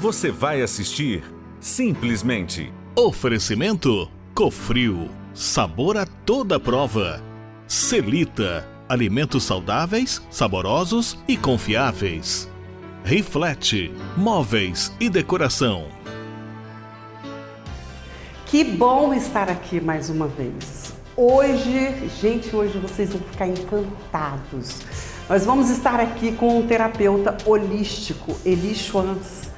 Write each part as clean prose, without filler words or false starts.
Você vai assistir Simplesmente. Oferecimento Cofrio, sabor a toda prova. Celita, alimentos saudáveis, saborosos e confiáveis. Reflete, móveis e decoração. Que bom estar aqui mais uma vez. Hoje vocês vão ficar encantados. Nós vamos estar aqui com um terapeuta holístico, Eli Schwanz.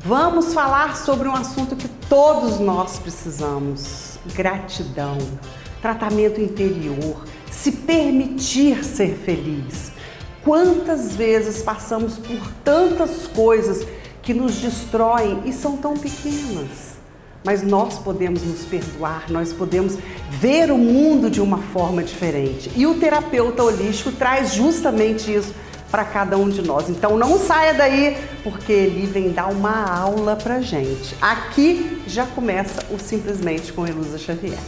Vamos falar sobre um assunto que todos nós precisamos: gratidão, tratamento interior, se permitir ser feliz. Quantas vezes passamos por tantas coisas que nos destroem e são tão pequenas? Mas nós podemos nos perdoar, nós podemos ver o mundo de uma forma diferente. E o terapeuta holístico traz justamente isso para cada um de nós. Então não saia daí, porque ele vem dar uma aula pra gente. Aqui já começa o Simplesmente com Heloísa Xavier.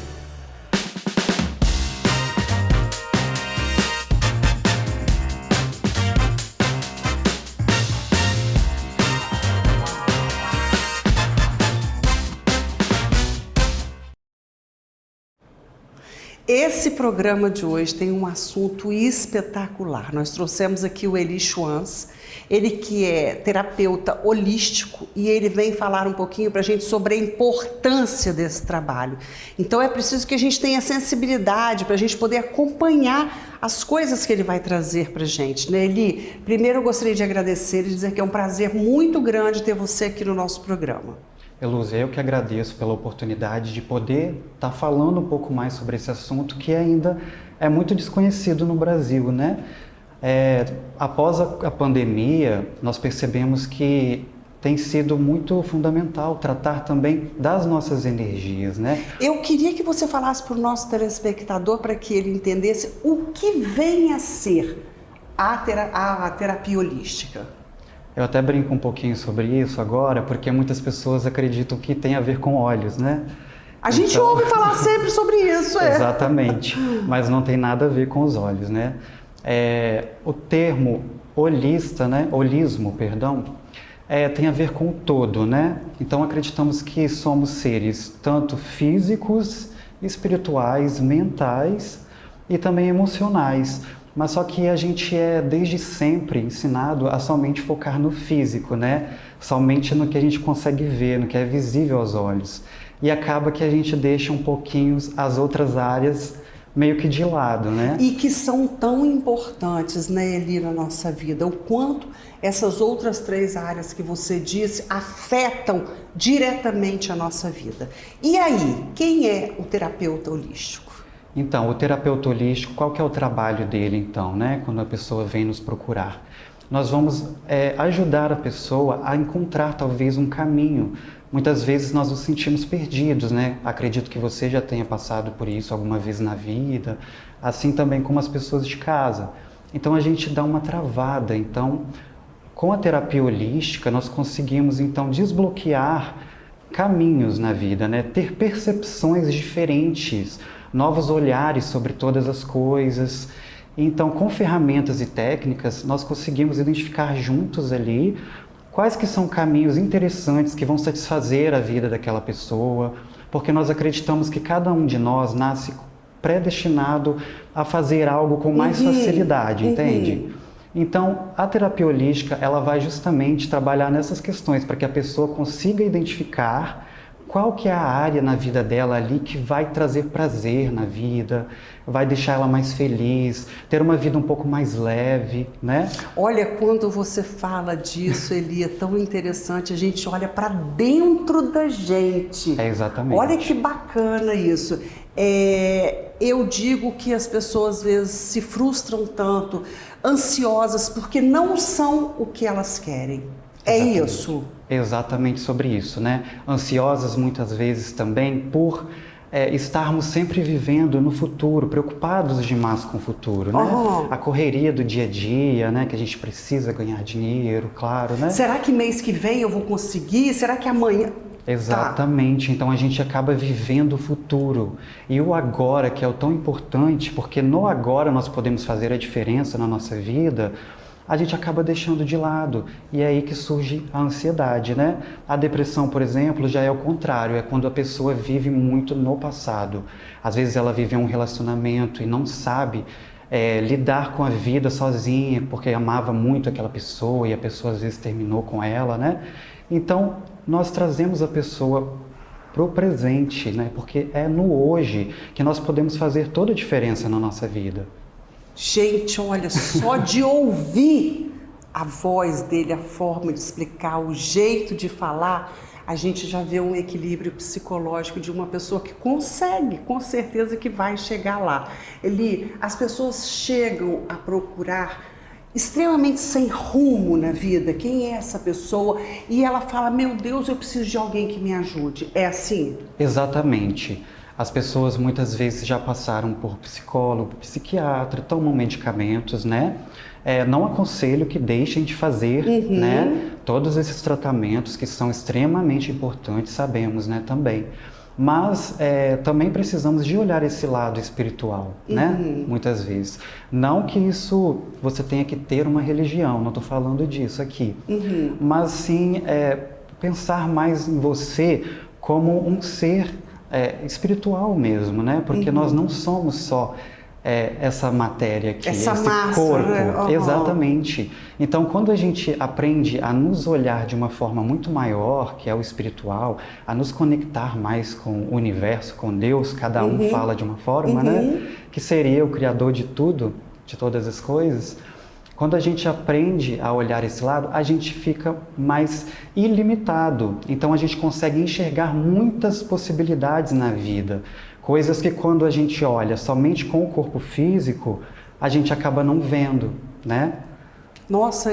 Esse programa de hoje tem um assunto espetacular. Nós trouxemos aqui o Eli Schwanz, ele que é terapeuta holístico, e ele vem falar um pouquinho para a gente sobre a importância desse trabalho. Então é preciso que a gente tenha sensibilidade para a gente poder acompanhar as coisas que ele vai trazer para a gente, né, Eli? Primeiro eu gostaria de agradecer e dizer que é um prazer muito grande ter você aqui no nosso programa. Elúzia, eu que agradeço pela oportunidade de poder estar falando um pouco mais sobre esse assunto que ainda é muito desconhecido no Brasil, né? Após a pandemia, nós percebemos que tem sido muito fundamental tratar também das nossas energias, né? Eu queria que você falasse para o nosso telespectador, para que ele entendesse o que vem a ser a terapia holística. Eu até brinco um pouquinho sobre isso agora, porque muitas pessoas acreditam que tem a ver com óleos, né? A gente ouve falar sempre sobre isso, Exatamente, mas não tem nada a ver com os óleos, né? O termo holismo, tem a ver com o todo, né? Então acreditamos que somos seres tanto físicos, espirituais, mentais e também emocionais. Mas só que a gente é desde sempre ensinado a somente focar no físico, né? Somente no que a gente consegue ver, no que é visível aos olhos. E acaba que a gente deixa um pouquinho as outras áreas meio que de lado, né? E que são tão importantes, né, Eli, na nossa vida. O quanto essas outras 3 áreas que você disse afetam diretamente a nossa vida. E aí, quem é o terapeuta holístico? Então, o terapeuta holístico, qual que é o trabalho dele então, né? Quando a pessoa vem nos procurar? Nós vamos ajudar a pessoa a encontrar talvez um caminho. Muitas vezes nós nos sentimos perdidos, né? Acredito que você já tenha passado por isso alguma vez na vida, assim também como as pessoas de casa. Então a gente dá uma travada. Então, com a terapia holística, nós conseguimos então desbloquear caminhos na vida, né? Ter percepções diferentes, novos olhares sobre todas as coisas. Então, com ferramentas e técnicas, nós conseguimos identificar juntos ali quais que são caminhos interessantes que vão satisfazer a vida daquela pessoa, porque nós acreditamos que cada um de nós nasce predestinado a fazer algo com mais facilidade, entende? Então, a terapia holística, ela vai justamente trabalhar nessas questões para que a pessoa consiga identificar qual que é a área na vida dela ali que vai trazer prazer na vida, vai deixar ela mais feliz, ter uma vida um pouco mais leve, né? Olha, quando você fala disso, Eli, é tão interessante, a gente olha para dentro da gente. Exatamente. Olha que bacana isso. Eu digo que as pessoas às vezes se frustram tanto, ansiosas, porque não são o que elas querem. Exatamente. É isso? Exatamente sobre isso, né? Ansiosas muitas vezes também por estarmos sempre vivendo no futuro, preocupados demais com o futuro, né? A correria do dia a dia, né? Que a gente precisa ganhar dinheiro, claro, né? Será que mês que vem eu vou conseguir? Será que amanhã... Exatamente, então a gente acaba vivendo o futuro. E o agora, que é o tão importante, porque no agora nós podemos fazer a diferença na nossa vida, a gente acaba deixando de lado. E é aí que surge a ansiedade, né? A depressão, por exemplo, já é o contrário, é quando a pessoa vive muito no passado. Às vezes ela vive um relacionamento e não sabe lidar com a vida sozinha, porque amava muito aquela pessoa e a pessoa às vezes terminou com ela, né? Então, nós trazemos a pessoa para o presente, né? Porque é no hoje que nós podemos fazer toda a diferença na nossa vida. Gente, olha, só de ouvir a voz dele, a forma de explicar, o jeito de falar, a gente já vê um equilíbrio psicológico de uma pessoa que consegue, com certeza que vai chegar lá. As pessoas chegam a procurar extremamente sem rumo na vida, quem é essa pessoa? E ela fala, meu Deus, eu preciso de alguém que me ajude. É assim? Exatamente. As pessoas muitas vezes já passaram por psicólogo, psiquiatra, tomam medicamentos, né? Não aconselho que deixem de fazer, né? Todos esses tratamentos que são extremamente importantes, sabemos, né? Também. Mas também precisamos de olhar esse lado espiritual, né? Muitas vezes. Não que isso você tenha que ter uma religião, não estou falando disso aqui. Mas sim pensar mais em você como um ser espiritual mesmo, né? Porque nós não somos só essa matéria aqui, esse massa, corpo. Né? Exatamente. Então, quando a gente aprende a nos olhar de uma forma muito maior, que é o espiritual, a nos conectar mais com o universo, com Deus, cada um fala de uma forma, né? Que seria o criador de tudo, de todas as coisas. Quando a gente aprende a olhar esse lado, a gente fica mais ilimitado. Então, a gente consegue enxergar muitas possibilidades na vida. Coisas que quando a gente olha somente com o corpo físico, a gente acaba não vendo, né? Nossa,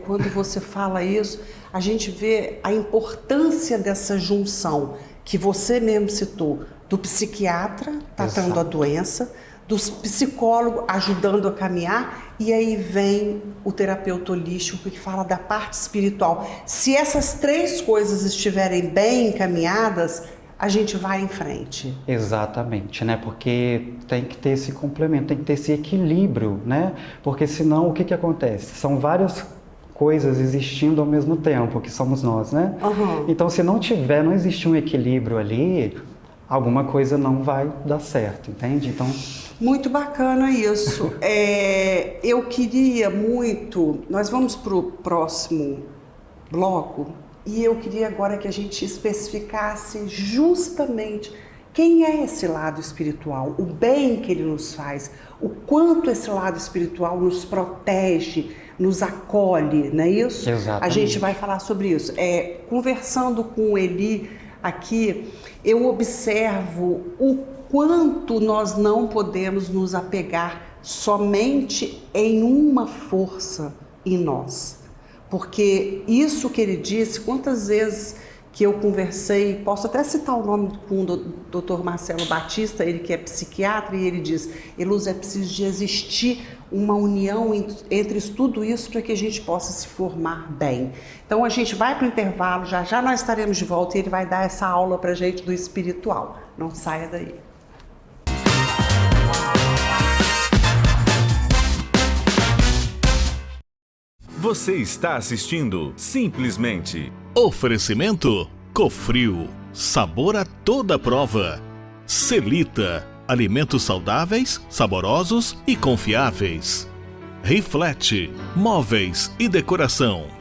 quando você fala isso, a gente vê a importância dessa junção que você mesmo citou, do psiquiatra tratando a doença, do psicólogo ajudando a caminhar, e aí vem o terapeuta holístico que fala da parte espiritual. Se essas três coisas estiverem bem encaminhadas, a gente vai em frente. Exatamente, né? Porque tem que ter esse complemento, tem que ter esse equilíbrio, né? Porque senão o que acontece? São várias coisas existindo ao mesmo tempo, que somos nós, né? Então, se não existe um equilíbrio ali, alguma coisa não vai dar certo, entende? Então... Muito bacana isso. Eu queria muito... Nós vamos para o próximo bloco. E eu queria agora que a gente especificasse justamente quem é esse lado espiritual, o bem que ele nos faz, o quanto esse lado espiritual nos protege, nos acolhe, não é isso? Exatamente. A gente vai falar sobre isso. Conversando com o Eli aqui, eu observo o quanto nós não podemos nos apegar somente em uma força em nós. Porque isso que ele disse, quantas vezes que eu conversei, posso até citar o nome com o Dr. Marcelo Batista, ele que é psiquiatra, e ele diz, Eluz, é preciso de existir uma união entre tudo isso para que a gente possa se formar bem. Então a gente vai para o intervalo, já nós estaremos de volta e ele vai dar essa aula para a gente do espiritual. Não saia daí. Você está assistindo Simplesmente. Oferecimento Cofrio, sabor a toda prova. Celita, alimentos saudáveis, saborosos e confiáveis. Riflete, móveis e decoração.